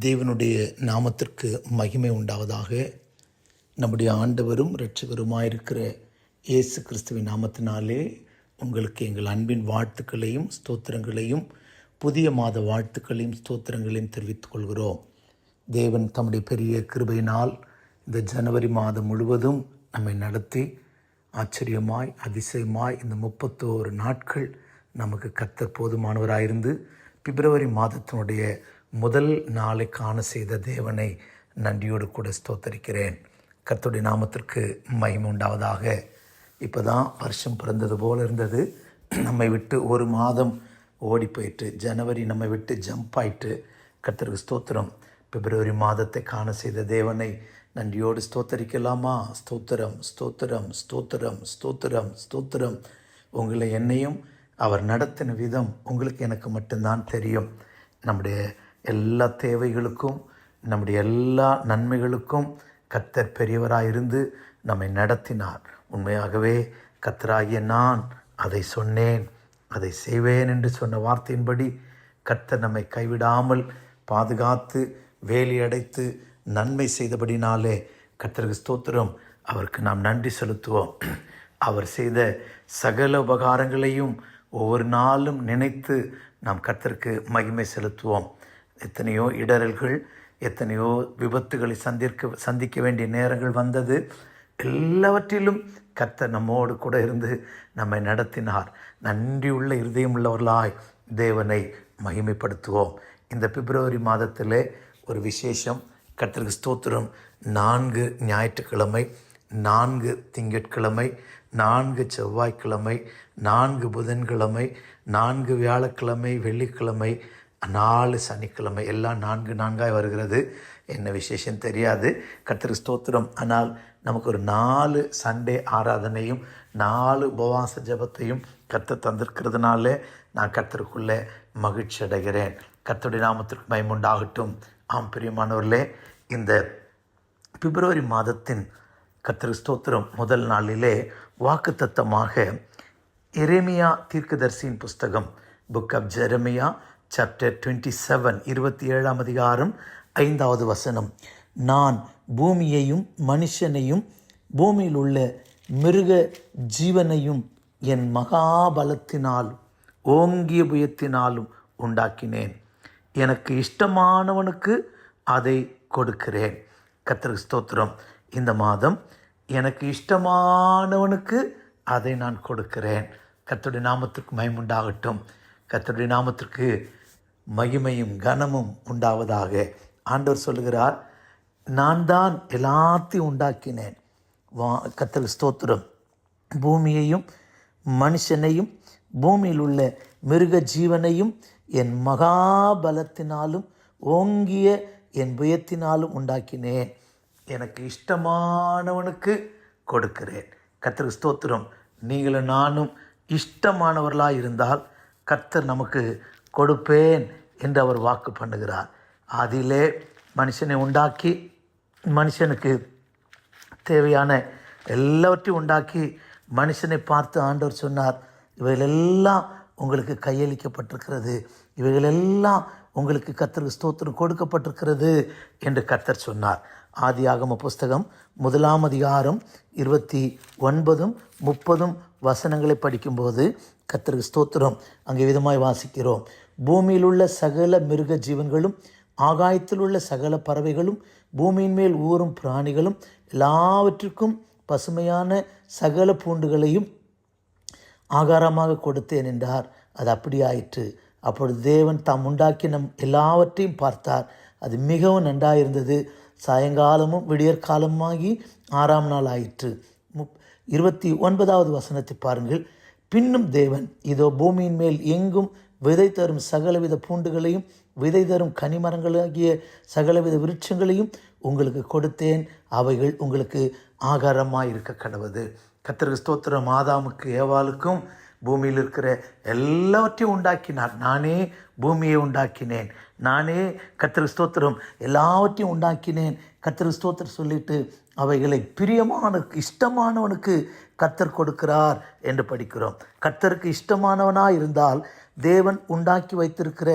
தேவனுடைய நாமத்திற்கு மகிமை உண்டாவதாக. நம்முடைய ஆண்டவரும் இரட்சகருமாயிருக்கிற இயேசு கிறிஸ்துவின் நாமத்தினாலே உங்களுக்கு எங்கள் அன்பின் வாழ்த்துக்களையும் ஸ்தோத்திரங்களையும் புதிய மாத வாழ்த்துக்களையும் ஸ்தோத்திரங்களையும் தெரிவித்துக் கொள்கிறோம். தேவன் தம்முடைய பெரிய கிருபையினால் இந்த ஜனவரி மாதம் முழுவதும் நம்மை நடத்தி ஆச்சரியமாய் அதிசயமாய் இந்த 31 நாட்கள் நமக்கு கர்த்தர் போதுமானவராயிருந்து பிப்ரவரி மாதத்தினுடைய முதல் நாளை காண செய்த தேவனை நன்றியோடு கூட ஸ்தோத்தரிக்கிறேன். கர்த்தருடைய நாமத்திற்கு மகிமை உண்டாவதாக. இப்போ தான் வருஷம் பிறந்தது போல் இருந்தது. நம்மை விட்டு ஒரு மாதம் ஓடி போயிட்டு ஜனவரி நம்மை விட்டு ஜம்ப் ஆயிட்டு. கர்த்தருக்கு ஸ்தோத்திரம். பிப்ரவரி மாதத்தை காண செய்த தேவனை நன்றியோடு ஸ்தோத்தரிக்கலாமா? ஸ்தோத்திரம் ஸ்தோத்திரம் ஸ்தோத்திரம் ஸ்தோத்திரம் ஸ்தோத்திரம். உங்களை என்னையும் அவர் நடத்தின விதம் உங்களுக்கு எனக்கு மட்டும்தான் தெரியும். நம்முடைய எல்லா தேவைகளுக்கும் நம்முடைய எல்லா நன்மைகளுக்கும் கர்த்தர் பெரியவராயிருந்து நம்மை நடத்தினார். உண்மையாகவே கர்த்தராகிய நான் அதை சொன்னேன், அதை செய்வேன் என்று சொன்ன வார்த்தையின்படி கர்த்தர் நம்மை கைவிடாமல் பாதுகாத்து வேலி அடைத்து நன்மை செய்தபடினாலே கர்த்தருக்கு ஸ்தோத்திரம். அவருக்கு நாம் நன்றி செலுத்துவோம். அவர் செய்த சகல உபகாரங்களையும் ஒவ்வொரு நாளும் நினைத்து நாம் கர்த்தருக்கு மகிமை செலுத்துவோம். எத்தனையோ இடரல்கள், எத்தனையோ விபத்துகளை சந்திக்க வேண்டிய நேரங்கள் வந்தது. எல்லாவற்றிலும் கர்த்தர் நம்மோடு கூட இருந்து நம்மை நடத்தினார். நன்றியுள்ள இருதயம் உள்ளவர்களாய் தேவனை மகிமைப்படுத்துவோம். இந்த பிப்ரவரி மாதத்திலே ஒரு விசேஷம். கர்த்தருக்கு ஸ்தோத்திரம். 4 ஞாயிற்றுக்கிழமை, 4 திங்கட்கிழமை, 4 செவ்வாய்க்கிழமை, 4 புதன்கிழமை, 4 வியாழக்கிழமை, வெள்ளிக்கிழமை, 4 சனிக்கிழமை, எல்லாம் 4 வருகிறது. என்ன விசேஷம் தெரியாது. கர்த்தருக்கு ஸ்தோத்திரம். ஆனால் நமக்கு ஒரு 4 சண்டே ஆராதனையும் 4 உபவாச ஜபத்தையும் கர்த்தர் தந்திருக்கிறதுனால நான் கர்த்தருக்குள்ளே மகிழ்ச்சி அடைகிறேன். கர்த்தருடைய நாமத்திற்கு மகிமை உண்டாகட்டும். ஆம் பிரியமானவர்களே, இந்த பிப்ரவரி மாதத்தின் கர்த்தருக்கு ஸ்தோத்திரம் முதல் நாளிலே வாக்குத்தத்தமாக எரேமியா தீர்க்கதரிசியின் புஸ்தகம், புக் ஆஃப் ஜெரமியா, சாப்டர் 27, 27ஆம் அதிகாரம் 5வது வசனம். நான் பூமியையும் மனுஷனையும் பூமியில் உள்ள மிருக ஜீவனையும் என் மகாபலத்தினாலும் ஓங்கிய புயத்தினாலும் உண்டாக்கினேன். எனக்கு இஷ்டமானவனுக்கு அதை கொடுக்கிறேன். கர்த்தருக்கு ஸ்தோத்திரம். இந்த மாதம் எனக்கு இஷ்டமானவனுக்கு அதை நான் கொடுக்கிறேன். கர்த்தருடைய நாமத்திற்கு மகிமை உண்டாகட்டும். கர்த்தருடைய நாமத்திற்கு மகிமையும் கனமும் உண்டாவதாக. ஆண்டவர் சொல்லுகிறார், நான் தான் எல்லாத்தையும் உண்டாக்கினேன். கர்த்தருக்கு ஸ்தோத்திரம். பூமியையும் மனுஷனையும் பூமியில் உள்ள மிருக ஜீவனையும் என் மகாபலத்தினாலும் ஓங்கிய என் புயத்தினாலும் உண்டாக்கினேன். எனக்கு இஷ்டமானவனுக்கு கொடுக்கிறேன். கர்த்தருக்கு ஸ்தோத்திரம். நீங்களும் நானும் இஷ்டமானவர்களாக இருந்தால் கர்த்தர் நமக்கு கொடுப்பேன் என்று அவர் வாக்கு பண்ணுகிறார். அதிலே மனுஷனை உண்டாக்கி மனுஷனுக்கு தேவையான எல்லாவற்றையும் உண்டாக்கி மனுஷனை பார்த்து ஆண்டவர் சொன்னார், இவைகளெல்லாம் உங்களுக்கு கையளிக்கப்பட்டிருக்கிறது, இவைகளெல்லாம் உங்களுக்கு கர்த்தருக்கு ஸ்தோத்திரம் கொடுக்கப்பட்டிருக்கிறது என்று கர்த்தர் சொன்னார். ஆதியாகம புஸ்தகம் 1ஆம் அதிகாரம் 29, 30 வசனங்களை படிக்கும்போது கர்த்தருக்கு ஸ்தோத்திரம் அங்கே விதமாய் வாசிக்கிறோம். பூமியில் உள்ள சகல மிருக ஜீவன்களும், ஆகாயத்தில் உள்ள சகல பறவைகளும், பூமியின் மேல் ஊறும் பிராணிகளும் எல்லாவற்றிற்கும் பசுமையான சகல பூண்டுகளையும் ஆகாரமாக கொடுத்தேன் என்றார். அது அப்படி ஆயிற்று. அப்பொழுது தேவன் தாம் உண்டாக்கின எல்லாவற்றையும் பார்த்தார். அது மிகவும் நன்றாயிருந்தது. சாயங்காலமும் விடியற்காலமாகி 6ஆம் நாள் ஆயிற்று. 29வது வசனத்தை பாருங்கள். பின்னும் தேவன், இதோ பூமியின் மேல் எங்கும் விதை தரும் சகலவித பூண்டுகளையும் விதை தரும் கனிமரங்களாகிய சகலவித விருட்சங்களையும் உங்களுக்கு கொடுத்தேன், அவைகள் உங்களுக்கு ஆகாரமாக இருக்க கடவுது. கர்த்தருக்கு ஸ்தோத்திரம். ஆதாமுக்கு ஏவாளுக்கும் பூமியில் இருக்கிற எல்லாவற்றையும் உண்டாக்கினார். நானே பூமியை உண்டாக்கினேன், நானே கர்த்தருக்கு ஸ்தோத்திரம் எல்லாவற்றையும் உண்டாக்கினேன். கர்த்தருக்கு ஸ்தோத்திரம் சொல்லிட்டு அவைகளை பிரியமானவனுக்கு இஷ்டமானவனுக்கு கர்த்தர் கொடுக்கிறார் என்று படிக்கிறோம். கர்த்தருக்கு இஷ்டமானவனாக இருந்தால் தேவன் உண்டாக்கி வைத்திருக்கிற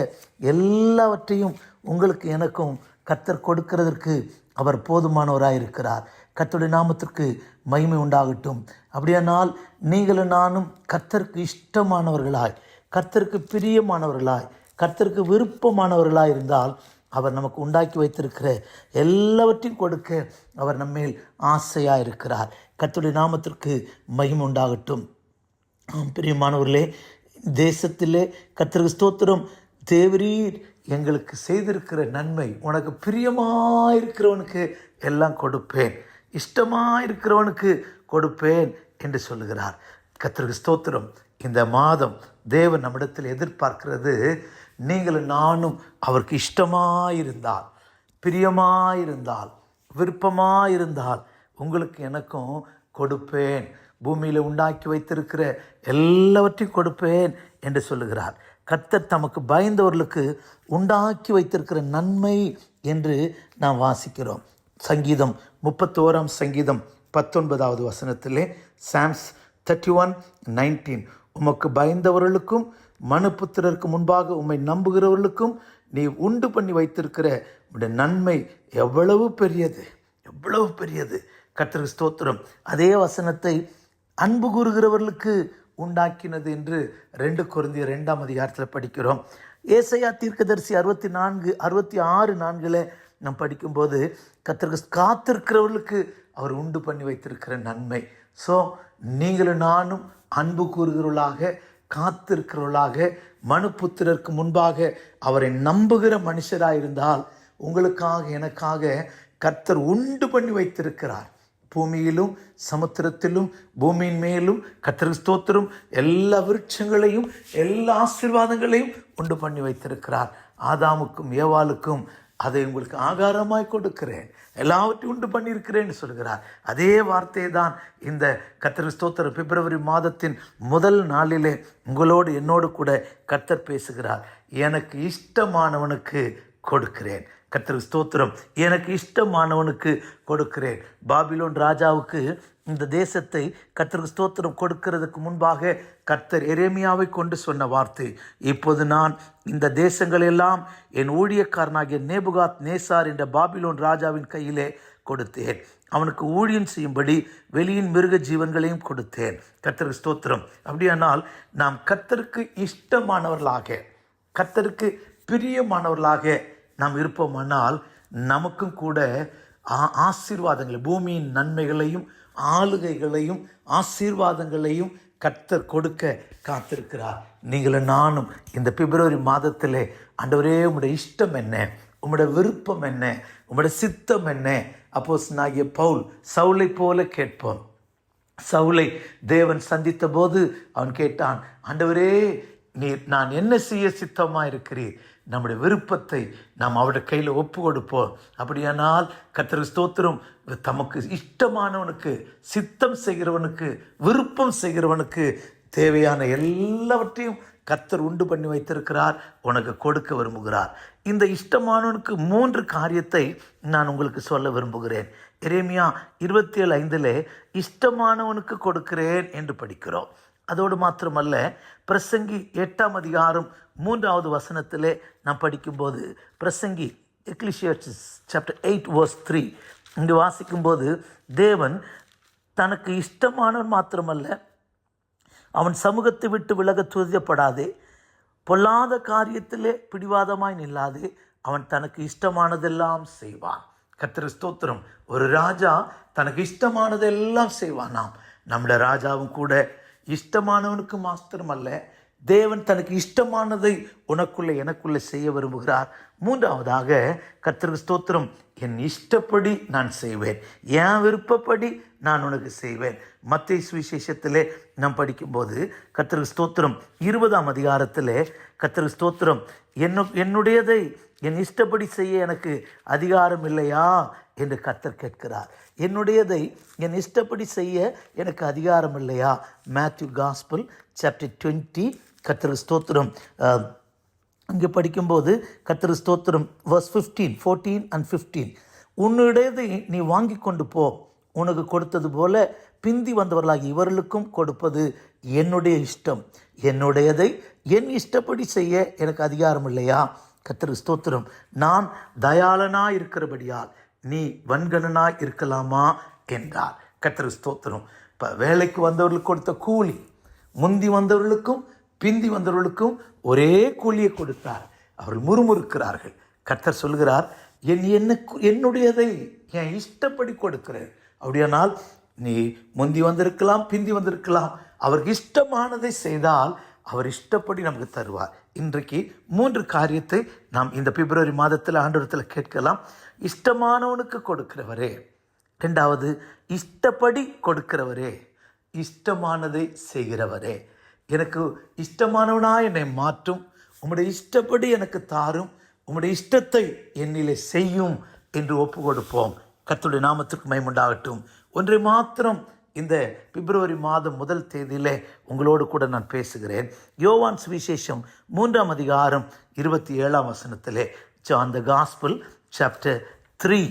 எல்லாவற்றையும் உங்களுக்கு எனக்கும் கர்த்தர் கொடுக்கிறதற்கு அவர் போதுமானவராய் இருக்கிறார். கர்த்தருடைய நாமத்திற்கு மகிமை உண்டாகட்டும். அப்படியானால் நீங்களும் நானும் கர்த்தருக்கு இஷ்டமானவர்களாய், கர்த்தருக்கு பிரியமானவர்களாய், கர்த்தருக்கு விருப்பமானவர்களாய் இருந்தால் அவர் நமக்கு உண்டாக்கி வைத்திருக்கிற எல்லாவற்றையும் கொடுக்க அவர் நம்மேல் ஆசையாக இருக்கிறார். கர்த்தருடைய நாமத்திற்கு மகிமை உண்டாகட்டும். பிரியமானவர்களே, தேசத்திலே கர்த்தருக்கு ஸ்தோத்திரம். தேவரீர் எங்களுக்கு செய்திருக்கிற நன்மை, உனக்கு பிரியமாயிருக்கிறவனுக்கு எல்லாம் கொடுப்பேன், இஷ்டமாயிருக்கிறவனுக்கு கொடுப்பேன் என்று சொல்லுகிறார். கர்த்தருக்கு ஸ்தோத்திரம். இந்த மாதம் தேவன் நம்மிடத்தில் எதிர்பார்க்கிறது, நீங்களும் நானும் அவருக்கு இஷ்டமாயிருந்தால், பிரியமாயிருந்தால், விருப்பமாயிருந்தால் உங்களுக்கு எனக்கும் கொடுப்பேன், பூமியில் உண்டாக்கி வைத்திருக்கிற எல்லாவற்றையும் கொடுப்பேன் என்று சொல்லுகிறார். கர்த்தர் தமக்கு பயந்தவர்களுக்கு உண்டாக்கி வைத்திருக்கிற நன்மை என்று நாம் வாசிக்கிறோம். சங்கீதம் 31 சங்கீதம் 19வது வசனத்திலே, சாம்ஸ் 31:19, உமக்கு பயந்தவர்களுக்கும் மனுபுத்திரருக்கு முன்பாக உம்மை நம்புகிறவர்களுக்கும் நீ உண்டு பண்ணி வைத்திருக்கிற உடைய நன்மை எவ்வளவு பெரியது, எவ்வளவு பெரியது. கர்த்தருக்கு ஸ்தோத்திரம். அதே வசனத்தை அன்பு கூறுகிறவர்களுக்கு உண்டாக்கினது என்று 2 கொரிந்தியர் 2 படிக்கிறோம். ஏசாயா தீர்க்கதரிசி 66:4 நாம் படிக்கும்போது கர்த்தருக்கு காத்திருக்கிறவர்களுக்கு அவர் உண்டு பண்ணி வைத்திருக்கிற நன்மை. ஸோ நீங்களும் நானும் அன்பு கூறுகிறவர்களாக, காத்திருக்கிறவர்களாக, மனுபுத்திரருக்கு முன்பாக அவரை நம்புகிற மனுஷராயிருந்தால் உங்களுக்காக எனக்காக கர்த்தர் உண்டு பண்ணி வைத்திருக்கிறார். பூமியிலும் சமுத்திரத்திலும் பூமியின் மேலும் கர்த்தருக்கு ஸ்தோத்திரம் எல்லா விருட்சங்களையும் எல்லா ஆசீர்வாதங்களையும் உண்டு பண்ணி வைத்திருக்கிறார். ஆதாமுக்கும் ஏவாளுக்கும் அதை உங்களுக்கு ஆகாரமாய் கொடுக்கிறேன், எல்லாவற்றையும் உண்டு பண்ணியிருக்கிறேன்னு சொல்கிறார். அதே வார்த்தையை தான் இந்த கர்த்தருக்கு ஸ்தோத்திரம் பிப்ரவரி மாதத்தின் முதல் நாளிலே உங்களோடு என்னோடு கூட கர்த்தர் பேசுகிறார். எனக்கு இஷ்டமானவனுக்கு கொடுக்கிறேன். கர்த்தருக்கு ஸ்தோத்திரம். எனக்கு இஷ்டமானவனுக்கு கொடுக்கிறேன். பாபிலோன் ராஜாவுக்கு இந்த தேசத்தை கர்த்தருக்கு ஸ்தோத்திரம் கொடுக்கிறதுக்கு முன்பாக கர்த்தர் எரேமியாவை கொண்டு சொன்ன வார்த்தை, இப்போது நான் இந்த தேசங்களெல்லாம் என் ஊழியக்காரனாகிய நேபுகாத் நேசார் என்ற பாபிலோன் ராஜாவின் கையிலே கொடுத்தேன். அவனுக்கு ஊழியம் செய்யும்படி வெளியின் மிருக ஜீவன்களையும் கொடுத்தேன். கர்த்தருக்கு ஸ்தோத்திரம். அப்படியானால் நாம் கர்த்தருக்கு இஷ்டமானவர்களாக, கர்த்தருக்கு பிரியமானவர்களாக நாம் இருப்போமானால் நமக்கும் கூட ஆசீர்வாதங்களை, பூமியின் நன்மைகளையும் ஆளுகைகளையும் ஆசீர்வாதங்களையும் கர்த்தர் கொடுக்க காத்திருக்கிறார். நீங்களும் நானும் இந்த பிப்ரவரி மாதத்திலே, ஆண்டவரே உம்முடைய இஷ்டம் என்ன, உம்முடைய விருப்பம் என்ன, உம்முடைய சித்தம் என்ன? அப்போஸ்தலனாகிய பவுல் சவுலை போல கேட்போம். சவுலை தேவன் சந்தித்த போது அவன் கேட்டான், ஆண்டவரே நீர் நான் என்ன செய்ய சித்தமாக இருக்கிறீர்? நம்முடைய விருப்பத்தை நாம் அவருடைய கையில் ஒப்பு கொடுப்போம். அப்படியானால் கர்த்தருக்கு ஸ்தோத்திரம். தமக்கு இஷ்டமானவனுக்கு, சித்தம் செய்கிறவனுக்கு, விருப்பம் செய்கிறவனுக்கு தேவையான எல்லாவற்றையும் கர்த்தர் உண்டு பண்ணி வைத்திருக்கிறார், உனக்கு கொடுக்க விரும்புகிறார். இந்த இஷ்டமானவனுக்கு 3 காரியத்தை நான் உங்களுக்கு சொல்ல விரும்புகிறேன். எரேமியா 27:5 இஷ்டமானவனுக்கு கொடுக்கிறேன் என்று படிக்கிறோம். அதோடு மாத்திரமல்ல, பிரசங்கி 8 வசனத்திலே நாம் படிக்கும்போது, பிரசங்கி எக்லிசியாஸ்டிஸ் சாப்டர் 8:3 இங்கு வாசிக்கும்போது, தேவன் தனக்கு இஷ்டமானவன் மாத்திரமல்ல, அவன் சமூகத்தை விட்டு விலக துரியப்படாதே, பொல்லாத காரியத்திலே பிடிவாதமாய் நில்லாதே, அவன் தனக்கு இஷ்டமானதெல்லாம் செய்வான். கர்த்தருக்கு ஸ்தோத்திரம். ஒரு ராஜா தனக்கு இஷ்டமானதெல்லாம் செய்வானாம். நம்முடைய ராஜாவும் கூட இஷ்டமானவனுக்கு மாத்திரம் அல்ல, தேவன் தனக்கு இஷ்டமானதை உனக்குள்ளே எனக்குள்ளே செய்ய விரும்புகிறார். 3வதாக கர்த்தருக்கு ஸ்தோத்திரம், என் இஷ்டப்படி நான் செய்வேன், என் விருப்பப்படி நான் உனக்கு செய்வேன். மத்தேயு சுவிசேஷத்திலே நாம் படிக்கும்போது கர்த்தருக்கு ஸ்தோத்திரம் 20ஆம் அதிகாரத்திலே கர்த்தருக்கு ஸ்தோத்திரம், என்னுடையதை என் இஷ்டப்படி செய்ய எனக்கு அதிகாரம் இல்லையா என்று கர்த்தர் கேட்கிறார். என்னுடையதை என் இஷ்டப்படி செய்ய எனக்கு அதிகாரம் இல்லையா? மேத்யூ காஸ்பல் சாப்டர் 20 கர்த்தருக்கு ஸ்தோத்திரம் இங்கே படிக்கும்போது கர்த்தருக்கு ஸ்தோத்திரம் verse 14 and 15, உன்னுடையதை நீ வாங்கி கொண்டு போ, உனக்கு கொடுத்தது போல பிந்தி வந்தவர்களாகி இவர்களுக்கும் கொடுப்பது என்னுடைய இஷ்டம். என்னுடையதை என் இஷ்டப்படி செய்ய எனக்கு அதிகாரம் இல்லையா? கர்த்தருக்கு ஸ்தோத்திரம். நான் தயாளனாய் இருக்கிறபடியால் நீ வன்கணனாய் இருக்கலாமா என்றார். கர்த்தருக்கு ஸ்தோத்திரம். இப்போ வேலைக்கு வந்தவர்களுக்கு கொடுத்த கூலி முந்தி வந்தவர்களுக்கும் பிந்தி வந்தவர்களுக்கும் ஒரே கூலியை கொடுத்தார். அவர்கள் முறுமுறுக்கிறார்கள். கர்த்தர் சொல்கிறார், என்னுடையதை என் இஷ்டப்படி கொடுக்கிறேன். அப்படியானால் நீ முந்தி வந்திருக்கலாம், பிந்தி வந்திருக்கலாம். அவருக்கு இஷ்டமானதை செய்தால் அவர் இஷ்டப்படி நமக்கு தருவார். இன்றைக்கு 3 காரியத்தை நாம் இந்த பிப்ரவரி மாதத்தில் ஆண்டவரத்தில் கேட்கலாம். இஷ்டமானவனுக்கு கொடுக்கிறவரே, 2வது இஷ்டப்படி கொடுக்கிறவரே, இஷ்டமானதை செய்கிறவரே. எனக்கு இஷ்டமானவனா என்னை மாற்றும், உம்முடைய இஷ்டப்படி எனக்கு தாரும், உம்முடைய இஷ்டத்தை என்னிலே செய்யும் என்று ஒப்பு கொடுப்போம். கர்த்தருடைய நாமத்திற்கு மகிமை உண்டாகட்டும். ஒன்றை மாத்திரம் இந்த பிப்ரவரி மாதம் 1 தேதியிலே உங்களோடு கூட நான் பேசுகிறேன். யோவான் சுவிசேஷம் 3ஆம் அதிகாரம் 27ஆம் வசனத்திலே, John the gospel chapter 3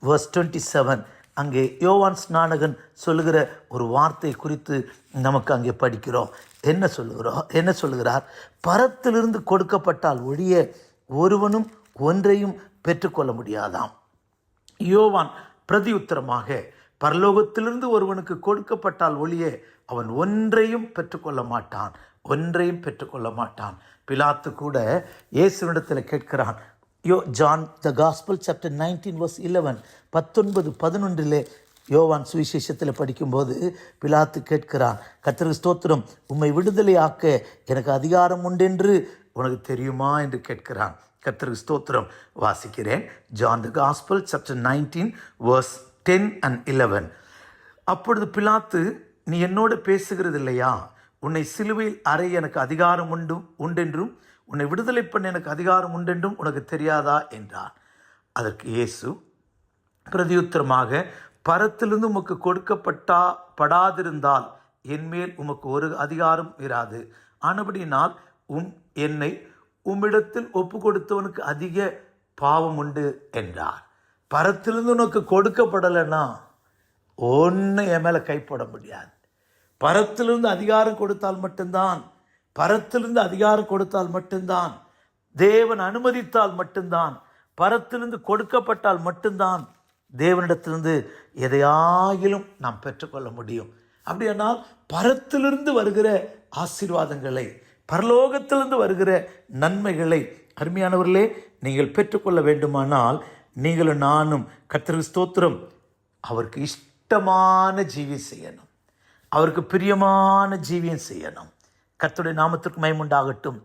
verse 27, அங்கே யோவான் ஸ்நானகன் சொல்லுகிற ஒரு வார்த்தை குறித்து நமக்கு அங்கே படிக்கிறோம். என்ன சொல்லுகிறார்? பரத்திலிருந்து கொடுக்கப்பட்டால் ஒழிய ஒருவனும் ஒன்றையும் பெற்றுக்கொள்ள முடியாதாம். யோவான் பிரதியுத்தரமாக, பரலோகத்திலிருந்து ஒருவனுக்கு கொடுக்கப்பட்டால் ஒழிய அவன் ஒன்றையும் பெற்றுக்கொள்ள மாட்டான். பிலாத்து கூட இயேசுவிடத்தில் கேட்கிறான். John the gospel chapter 19 verse 11, 19-11 யோவான் சுவிசேஷத்தில் படிக்கும்போது பிலாத்து கேட்கிறான், கர்த்தருக்கு ஸ்தோத்திரம், உம்மை விடுதலை ஆக்க எனக்கு அதிகாரம் உண்டென்று உனக்கு தெரியுமா என்று கேட்கிறான். கர்த்தருக்கு ஸ்தோத்திரம். வாசிக்கிறேன். John the gospel chapter 19 verse 10 and 11. அப்பொழுது பிலாத்து, நீ என்னோடு பேசுகிறது இல்லையா? உன்னை சிலுவையில் அறைய எனக்கு அதிகாரம் உண்டென்றும் உன்னை விடுதலை பண்ண எனக்கு அதிகாரம் உண்டென்றும் உனக்கு தெரியாதா என்றார். அதற்கு இயேசு பிரதியுத்தரமாக, பரத்திலிருந்து உமக்கு கொடுக்கப்படாதிருந்தால் என்மேல் உமக்கு ஒரு அதிகாரம் இராது. ஆனபடியினால் என்னை உம்மிடத்தில் ஒப்பு கொடுத்தவனுக்கு அதிக பாவம் உண்டு என்றார். பரத்திலிருந்து உனக்கு கொடுக்கப்படலைன்னா ஒன்று என் மேலே கைப்பட முடியாது. பரத்திலிருந்து அதிகாரம் கொடுத்தால் மட்டும்தான், தேவன் அனுமதித்தால் மட்டும்தான், பரத்திலிருந்து கொடுக்கப்பட்டால் மட்டும்தான் தேவனிடத்திலிருந்து எதையாகிலும் நாம் பெற்றுக்கொள்ள முடியும். அப்படியானால் பரத்திலிருந்து வருகிற ஆசீர்வாதங்களை, பரலோகத்திலிருந்து வருகிற நன்மைகளை அருமையானவர்களே நீங்கள் பெற்றுக்கொள்ள வேண்டுமானால் நீங்களும் நானும் கர்த்தருக்கு ஸ்தோத்திரம் அவருக்கு இஷ்டமான ஜீவியம் செய்யணும், அவருக்கு பிரியமான ஜீவியம் செய்யணும். கர்த்தருடைய நாமத்திற்கு மகிமை உண்டாகட்டும்.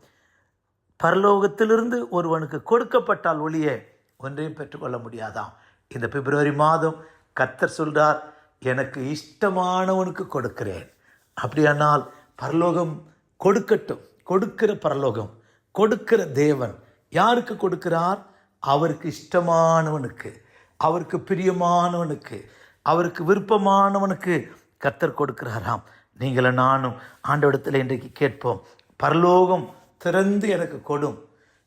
பரலோகத்திலிருந்து ஒருவனுக்கு கொடுக்கப்பட்டால் ஒழிய ஒன்றையும் பெற்றுக்கொள்ள முடியாதாம். இந்த பிப்ரவரி மாதம் கர்த்தர் சொல்றார், எனக்கு இஷ்டமானவனுக்கு கொடுக்கிறேன். அப்படியானால் பரலோகம் கொடுக்கட்டும். கொடுக்கிற பரலோகம், கொடுக்கிற தேவன் யாருக்கு கொடுக்கிறார்? அவருக்கு இஷ்டமானவனுக்கு, அவருக்கு பிரியமானவனுக்கு, அவருக்கு விருப்பமானவனுக்கு கர்த்தர் கொடுக்கிறாராம். நீங்களும் நானும் ஆண்டவரிடத்தில் இன்றைக்கு கேட்போம், பரலோகம் திறந்து எனக்கு கொடும்,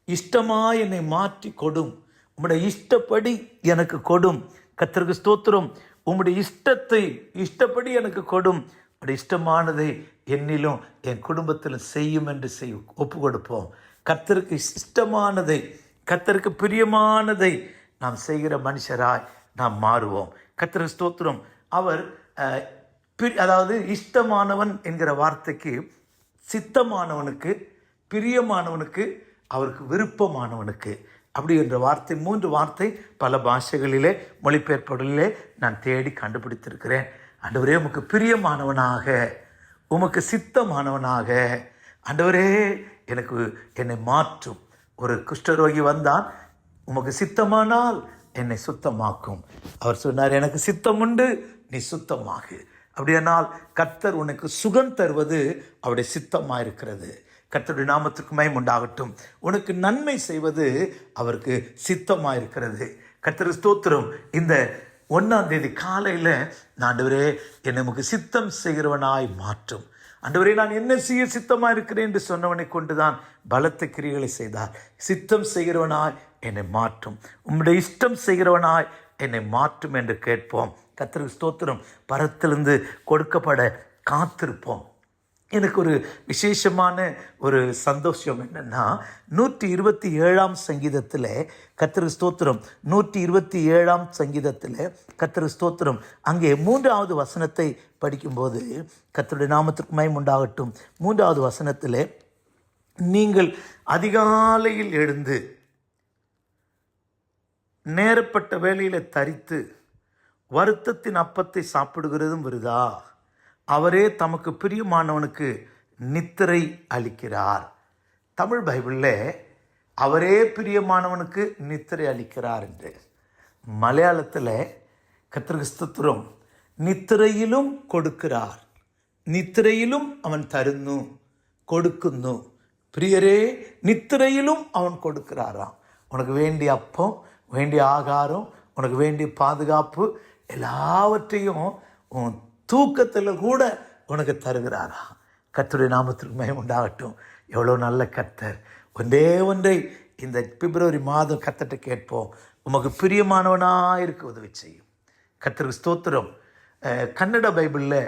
இஷ்டமாய் என்னை மாற்றி கொடும், உம்முடைய இஷ்டப்படி எனக்கு கொடும். கர்த்தருக்கு ஸ்தோத்திரம். உம்முடைய இஷ்டப்படி எனக்கு கொடும், உம்முடைய இஷ்டமானதை என்னிலும் என் குடும்பத்திலும் செய்யும் என்று ஒப்பு கொடுப்போம். கர்த்தருக்கு இஷ்டமானதை, கர்த்தருக்கு பிரியமானதை நாம் செய்கிற மனுஷராய் நாம் மாறுவோம். கர்த்தருக்கு ஸ்தோத்திரம். அவர் அதாவது இஷ்டமானவன் என்கிற வார்த்தைக்கு சித்தமானவனுக்கு, பிரியமானவனுக்கு, அவருக்கு விருப்பமானவனுக்கு அப்படி என்ற வார்த்தை, 3 வார்த்தை பல பாஷைகளிலே மொழிபெயர்ப்புகளிலே நான் தேடி கண்டுபிடித்திருக்கிறேன். ஆண்டவரே, உமக்கு பிரியமானவனாக, உமக்கு சித்தமானவனாக ஆண்டவரே என்னை மாற்றும். ஒரு குஷ்டரோகி வந்தான், உமக்கு சித்தமானால் என்னை சுத்தமாக்கும். அவர் சொன்னார், எனக்கு சித்தம் உண்டு, நீ சுத்தமாகு. அப்படியானால் கர்த்தர் உனக்கு சுகம் தருவது அவருடைய சித்தமாக இருக்கிறது. கர்த்தருடைய நாமத்துக்கு மகிமை உண்டாகட்டும். உனக்கு நன்மை செய்வது அவருக்கு சித்தமாக இருக்கிறது. கர்த்தருக்கு ஸ்தோத்திரம். இந்த 1ஆம் தேதி காலையில், ஆண்டவரே என்னை உமக்கு சித்தம் செய்கிறவனாய் மாற்றும். ஆண்டவரே, நான் என்ன செய்ய சித்தமாக இருக்கிறேன் என்று சொன்னவனை கொண்டுதான் பலத்த கிரியைகளை செய்தார். சித்தம் செய்கிறவனாய் என்னை மாற்றும், உம்முடைய இஷ்டம் செய்கிறவனாய் என்னை மாற்றும் என்று கேட்போம். கர்த்தருக்கு ஸ்தோத்திரம். பரத்திலிருந்து கொடுக்கப்பட காத்திருப்போம். எனக்கு ஒரு விசேஷமான ஒரு சந்தோஷம் என்னென்னா 127ஆம் சங்கீதத்தில் கர்த்தருக்கு ஸ்தோத்திரம், 127ஆம் சங்கீதத்தில் கர்த்தருக்கு ஸ்தோத்திரம், அங்கே 3வது வசனத்தை படிக்கும்போது, கர்த்தருடைய நாமத்திற்கு மகிமை உண்டாகட்டும், 3வது வசனத்தில், நீங்கள் அதிகாலையில் எழுந்து நேரப்பட்ட வேளையில் தரித்து வருத்தத்தின் அப்பத்தை சாப்பிடுகிறதும் விருதா, அவரே தமக்கு பிரியமானவனுக்கு நித்திரை அளிக்கிறார். தமிழ் பைபிளில் அவரே பிரியமானவனுக்கு நித்திரை அளிக்கிறார் என்று, மலையாளத்தில் கர்த்தருக்கு ஸ்தோத்திரம், நித்திரையிலும் கொடுக்கிறார், நித்திரையிலும் அவன் தருന്നു கொடுക്കുന്നു. பிரியரே, நித்திரையிலும் அவன் கொடுக்கிறாராம். உனக்கு வேண்டிய அப்பம், வேண்டிய ஆகாரம், உனக்கு வேண்டிய பாதுகாப்பு எல்லாவற்றையும் உன் தூக்கத்தில் கூட உனக்கு தருகிறாரா. கர்த்தருடைய நாமத்திற்கு மகிமை உண்டாகட்டும். எவ்வளோ நல்ல கர்த்தர். ஒன்றை இந்த பிப்ரவரி மாதம் கர்த்தர்கிட்ட கேட்போம், உமக்கு பிரியமானவனாக இருக்க உதவி செய்யும். கர்த்தருக்கு ஸ்தோத்திரம். கன்னட பைபிளில்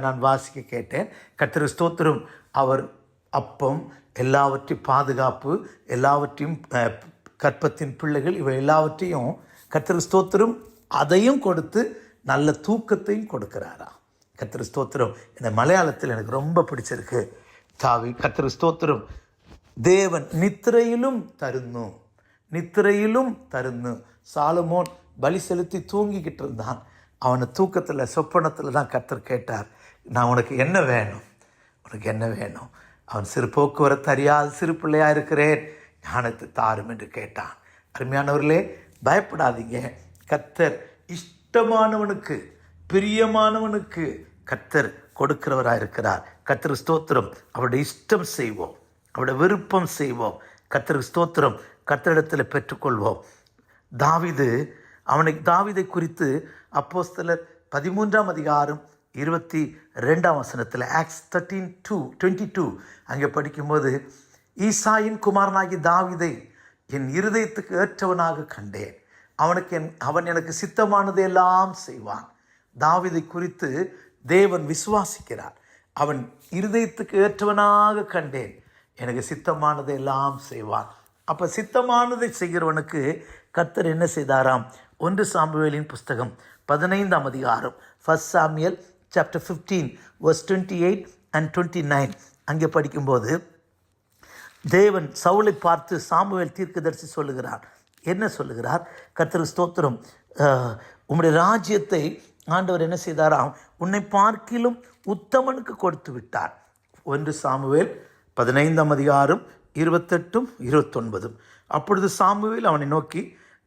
நான் வாசிக்க கேட்டேன். கர்த்தருக்கு ஸ்தோத்திரம், அவர் அப்பம், எல்லாவற்றையும் பாதுகாப்பு, எல்லாவற்றையும் கற்பத்தின் பிள்ளைகள், இவை எல்லாவற்றையும் கர்த்தருக்கு ஸ்தோத்திரம் அதையும் கொடுத்து நல்ல தூக்கத்தையும் கொடுக்கிறாரா. கர்த்தருக்கு ஸ்தோத்திரம். இந்த மலையாளத்தில் எனக்கு ரொம்ப பிடிச்சிருக்கு. கர்த்தருக்கு ஸ்தோத்திரம், தேவன் நித்திரையிலும் தருന്നു, நித்திரையிலும் தருന്നു. சாலமோன் பலி செலுத்தி தூங்கிக்கிட்டு இருந்தான். அவனை தூக்கத்தில் சொப்பனத்தில் தான் கர்த்தர் கேட்டார், நான் உனக்கு என்ன வேணும், உனக்கு என்ன வேணும். அவன் சிறு போக்குவரத்து அறியாத சிறு பிள்ளையாக இருக்கிறேன், ஞானத்தை தாரும் என்று கேட்டான். அருமையானவர்களே, பயப்படாதீங்க. கர்த்தர் இஷ்டமானவனுக்கு, பிரியமானவனுக்கு கர்த்தர் கொடுக்கிறவராக இருக்கிறார். கர்த்தருக்கு ஸ்தோத்திரம். அவருடைய இஷ்டம் செய்வோம், அவருடைய விருப்பம் செய்வோம். கர்த்தருக்கு ஸ்தோத்திரம். கர்த்தரிடத்தில் பெற்றுக்கொள்வோம். தாவீதை குறித்து அப்போஸ்தலர் 13ஆம் அதிகாரம் 22ஆம் வசனத்தில், ஆக்ட்ஸ் 13:22 அங்கே படிக்கும்போது, ஈசாயின் குமாரனாகி தாவீதை என் இருதயத்துக்கு ஏற்றவனாக கண்டேன், அவன் எனக்கு சித்தமானதை எல்லாம் செய்வான். தாவீதை குறித்து தேவன் விசுவாசிக்கிறார். அவன் இருதயத்துக்கு ஏற்றவனாக கண்டேன், எனக்கு சித்தமானதை எல்லாம் செய்வான். அப்போ சித்தமானதை செய்கிறவனுக்கு கர்த்தர் என்ன செய்தாராம்? 1 சாமுவேலின் புஸ்தகம் 15ஆம் அதிகாரம், 1 சாமுவேல் chapter 15 verse 28 and 29 அங்கே படிக்கும்போது, தேவன் சவுலை பார்த்து சாமுவேல் தீர்க்கதரிசி சொல்லுகிறார். என்ன சொல்லுகிறார்? கர்த்தருக்கு ஸ்தோத்திரம், உம்முடைய ராஜ்யத்தை ஆண்டவர் என்ன செய்தாராம்? உன்னை பார்க்கிலும் உத்தமனுக்கு கொடுத்து விட்டார். 1 சாமுவேல் 15ஆம் அதிகாரம் 28 29. அப்பொழுது சாமுவேல் அவனை நோக்கி,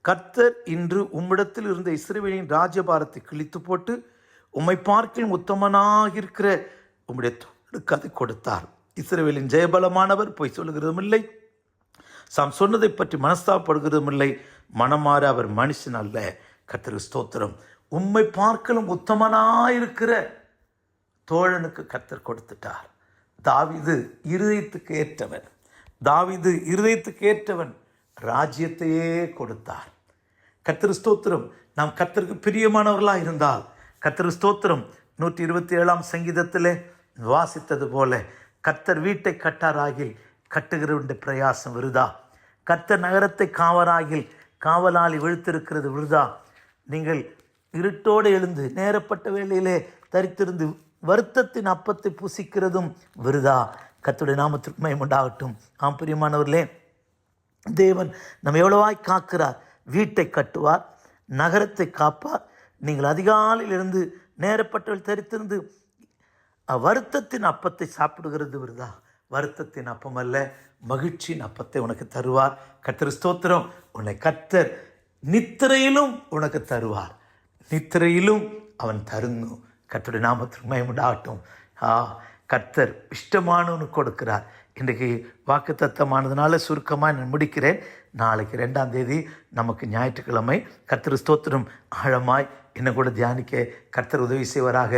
கர்த்தர் இன்று உம்மிடத்தில் இருந்த இஸ்ரவேலின் ராஜ்யபாரத்தை கிழித்து போட்டு உம்மை பார்க்கிலும் உத்தமனாக இருக்கிற உம்முடைய தோளுக்கு அதை கொடுத்தார். இஸ்ரவேலின் ஜெயபலமானவர் பொய் சொல்லுகிறதும் இல்லை, சாம் சொன்னதை பற்றி மனஸ்தாபப்படுகிறதும் இல்லை, மனமாற அவர் மனுஷன் அல்ல. கர்த்தருக்கு ஸ்தோத்திரம். உம்மை பார்க்கலும் உத்தமனாயிருக்கிற தோழனுக்கு கர்த்தர் கொடுத்துட்டார். தாவீது இருதயத்துக்கு ஏற்றவன், தாவீது இருதயத்துக்கு ஏற்றவன், ராஜ்யத்தையே கொடுத்தார். கர்த்தருக்கு ஸ்தோத்திரம். நாம் கர்த்தருக்கு பிரியமானவர்களாக இருந்தால், கர்த்தருக்கு ஸ்தோத்திரம், 127ஆம் சங்கீதத்திலே வாசித்தது போல, கர்த்தர் வீட்டை கட்டாராகில் கட்டுகிறவனுடைய பிரயாசம் விருதா, கர்த்தர் நகரத்தை காவராகில் காவலாளி விழுத்திருக்கிறது விருதா. நீங்கள் இருட்டோடு எழுந்து நேரப்பட்ட வேளையிலே தரித்திருந்து வருத்தத்தின் அப்பத்தை புசிக்கிறதும் விருதா. கர்த்தருடைய நாமத்திற்கு மகிமை உண்டாகட்டும். ஆம் பிரியமானவர்களே, தேவன் நம்ம எவ்வளவாய் காக்கிறார். வீட்டை கட்டுவார், நகரத்தை காப்பார். நீங்கள் அதிகாலையில் இருந்து நேரப்பட்டவள் தரித்திருந்து வருத்தத்தின் அப்பத்தை சாப்பிடுகிறது விருதா. வருத்தத்தின் அப்பம் அல்ல, மகிழ்ச்சியின் அப்பத்தை உனக்கு தருவார். கர்த்தருக்கு ஸ்தோத்திரம். உன்னை கர்த்தர் நித்திரையிலும் உனக்கு தருவார், நித்திரையிலும் அவன் தருന്നു. கர்த்தருடைய நாமத்திற்கு மகிமை உண்டாகட்டும். கர்த்தர் இஷ்டமானவனுக்கு கொடுக்கிறார். இன்றைக்கு வாக்கு தத்தமானதுனால சுருக்கமாக நான் முடிக்கிறேன். நாளைக்கு 2ஆம் தேதி நமக்கு ஞாயிற்றுக்கிழமை. கர்த்தர் ஸ்தோத்திரம். ஆழமாய் இன்னும் கூட தியானிக்க கர்த்தர் உதவி செய்வராக.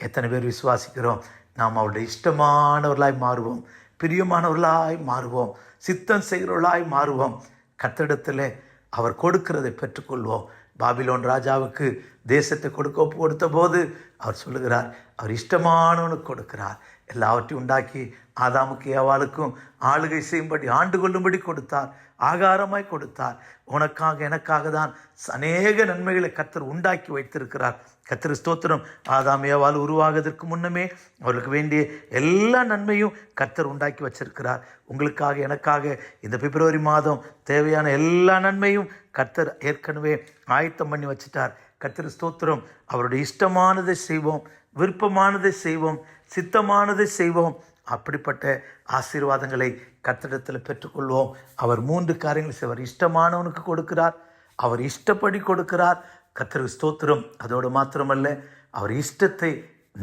எத்தனை பேர் விசுவாசிக்கிறோம்? நாம் அவருடைய இஷ்டமானவர்களாய் மாறுவோம், பிரியமானவர்களாய் மாறுவோம், சித்தம் செய்கிறவர்களாய் மாறுவோம். கர்த்தரிடத்தில் அவர் கொடுக்கிறதை பெற்றுக்கொள்வோம். பாபிலோன் ராஜாவுக்கு தேசத்தை கொடுத்த போது அவர் சொல்லுகிறார், அவர் இஷ்டமானவனுக்கு கொடுக்கிறார். எல்லாவற்றையும் உண்டாக்கி ஆதாமுக்கு ஏவாளுக்கும் ஆளுகை செய்யும்படி ஆண்டு கொள்ளும்படி கொடுத்தார், ஆகாரமாய் கொடுத்தார். உனக்காக எனக்காக தான் அநேக நன்மைகளை கர்த்தர் உண்டாக்கி வைத்திருக்கிறார். கர்த்தர் ஸ்தோத்திரம். ஆதாம் ஏவாள் உருவாகுவதற்கு முன்னமே அவர்களுக்கு வேண்டிய எல்லா நன்மையும் கர்த்தர் உண்டாக்கி வச்சிருக்கிறார். உங்களுக்காக எனக்காக இந்த பிப்ரவரி மாதம் தேவையான எல்லா நன்மையும் கர்த்தர் ஏற்கனவே ஆயத்தம் பண்ணி வச்சிட்டார். கர்த்தர் ஸ்தோத்திரம். அவருடைய இஷ்டமானதை செய்வோம், விருப்பமானதை செய்வோம், சித்தமானதை செய்வோம். அப்படிப்பட்ட ஆசீர்வாதங்களை கர்த்தரிடத்தில் பெற்றுக்கொள்வோம். அவர் 3 காரியங்களை செய்வார். இஷ்டமானவனுக்கு கொடுக்கிறார், அவர் இஷ்டப்படி கொடுக்கிறார். கர்த்தருக்கு ஸ்தோத்திரம். அதோடு மாத்திரமல்ல, அவர் இஷ்டத்தை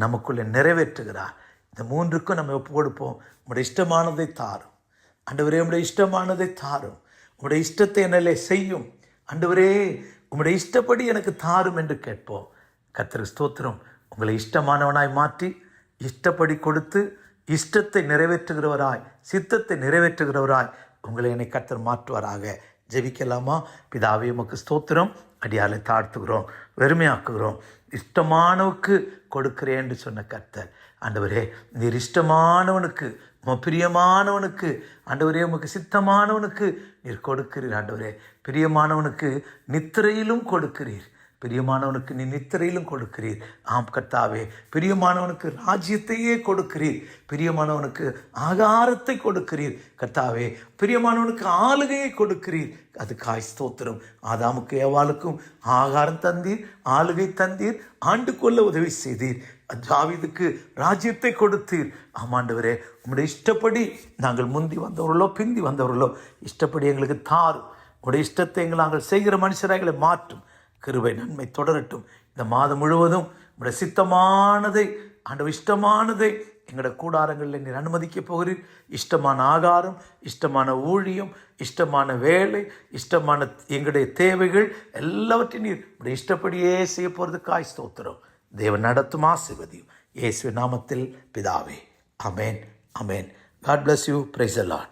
நமக்குள்ளே நிறைவேற்றுகிறார். இந்த 3க்கும் நம்ம ஒப்பு கொடுப்போம். உங்களுடைய இஷ்டமானதை தாரும் ஆண்டவரே, உங்களுடைய இஷ்டமானதை தாரும், உங்களுடைய இஷ்டத்தை என்னிலே செய்யும் ஆண்டவரே, உங்களுடைய இஷ்டப்படி எனக்கு தாரும் என்று கேட்போம். கர்த்தருக்கு ஸ்தோத்திரம். உங்களை இஷ்டமானவனாய் மாற்றி இஷ்டப்படி கொடுத்து இஷ்டத்தை நிறைவேற்றுகிறவராய், சித்தத்தை நிறைவேற்றுகிறவராய் உங்களை என்னை கர்த்தர் மாற்றுவாராக. ஜெபிக்கலாமா? பிதாவே, உமக்கு ஸ்தோத்திரம். அடியாலை தாழ்த்துகிறோம், வெறுமையாக்குகிறோம். இஷ்டமானவுக்கு கொடுக்கிறேன் என்று சொன்ன கர்த்தர் ஆண்டவரே, நீர் இஷ்டமானவனுக்கு, பிரியமானவனுக்கு ஆண்டவரே, உமக்கு சித்தமானவனுக்கு நீர் கொடுக்கிறீர். ஆண்டவரே, பிரியமானவனுக்கு நித்திரையிலும் கொடுக்கிறீர், பிரியமானவனுக்கு நீ நித்திரையிலும் கொடுக்கிறீர். ஆம் கர்த்தாவே, பிரியமானவனுக்கு ராஜ்யத்தையே கொடுக்கிறீர், பிரியமானவனுக்கு ஆகாரத்தை கொடுக்கிறீர். கர்த்தாவே, பிரியமானவனுக்கு ஆளுகையை கொடுக்கிறீர். அதுக்காய் ஸ்தோத்திரம். ஆதாமுக்கு ஏவாளுக்கும் ஆகாரம் தந்தீர், ஆளுகை தந்தீர், ஆண்டு கொள்ள உதவி செய்தீர். தாவீதுக்கு ராஜ்யத்தை கொடுத்தீர். ஆமாண்டவரே, உங்களுடைய இஷ்டப்படி நாங்கள் முந்தி வந்தவர்களோ பிந்தி வந்தவர்களோ இஷ்டப்படி எங்களுக்கு தாரும். உங்களுடைய இஷ்டத்தை எங்களை நாங்கள் செய்கிற மனுஷராக மாற்றும். கிருபை நன்மை தொடரட்டும். இந்த மாதம் முழுவதும் உங்களுடைய சித்தமானதை, ஆண்டவர் இஷ்டமானதை எங்களுடைய கூடாரங்களில் நீர் அனுமதிக்க போகிறீர். இஷ்டமான ஆகாரம், இஷ்டமான ஊழியம், இஷ்டமான வேலை, இஷ்டமான எங்களுடைய தேவைகள் எல்லாவற்றையும் நீர் உங்களுடைய இஷ்டப்படியே செய்ய போகிறதுக்காய் ஸ்தோத்திரம். தேவன் நடத்தும் ஆசீர்வதியும். இயேசுவின் நாமத்தில் பிதாவே. ஆமென், ஆமென். God bless you. Praise the Lord.